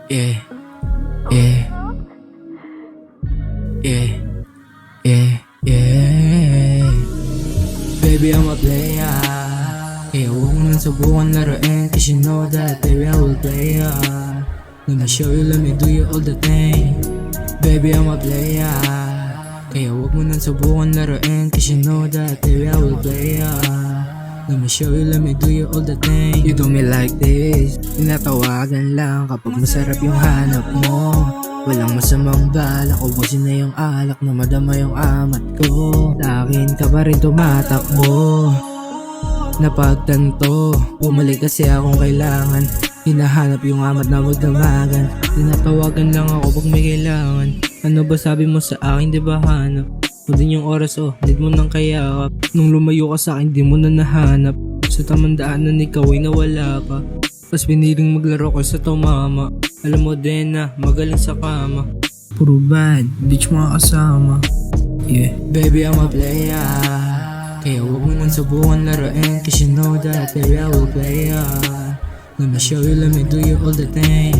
Yeah, yeah, yeah, yeah, yeah. Baby, I'm a player. Kaya huwag mo nang subukan laruin, cause you know that, baby, I will play ya. Let me show you, let me do you all the thing. Baby, I'm a player. Kaya huwag mo nang subukan laruin, cause you know that, baby, I will play ya. Let me show you, let me do you all the thing. You do me like this, tinatawagan lang kapag masarap yung hanap mo. Walang masamang balak, ubusin na yung alak na madama yung amat ko. Sa akin ka pa rin tumatakbo. Napagtanto, bumalik kasi akong kailangan. Hinahanap yung amat na magdamagan. Tinatawagan lang ako pag may kailangan. Ano ba sabi mo sa akin, di ba hanap? O din yung oras, need mo nang kayakap. Nung lumayo ka sa akin, di mo na nahanap. Sa tamang daanan, ikaw ay nawala ka. Pas piniling maglaro ko sa tumama. Alam mo din na magaling sa kama. Puro bad, bitch mga kasama. Yeah, baby, I'm a player. Kaya huwag mo nang subukan laruin, cause you know that, baby, I will play ya. Let me show you, let me do you all the thing.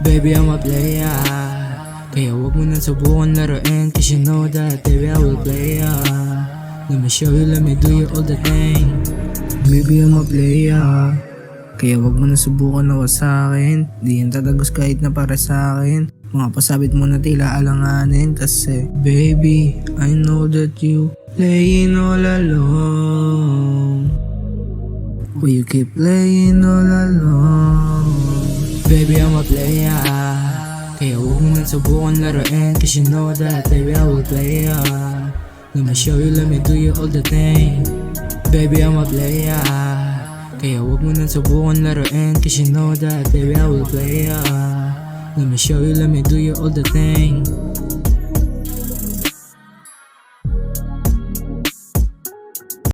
Baby, I'm a player. Kaya huwag mo nang subukan laruin, cause you know that, baby, I will play ya. Let me show you, let me do you all the thing. Baby, I'm a player. Kaya wag mo na subukan na wasakin. Di yan tatagos kahit na para sa akin. Mga pasabit mo na tila alanganin. Kasi baby, I know that you playing all alone. Will you keep playing all alone? Baby, I'm a player. Kaya wag mo nang subukan laruin, cause you know that, baby, I will play ya. Let me show you, let me do you all the thing. Baby, I'm a player. Kaya wag mo nang subukan laruin, cause you know that, baby, I will play ya. Let me show you, let me do you all the thing.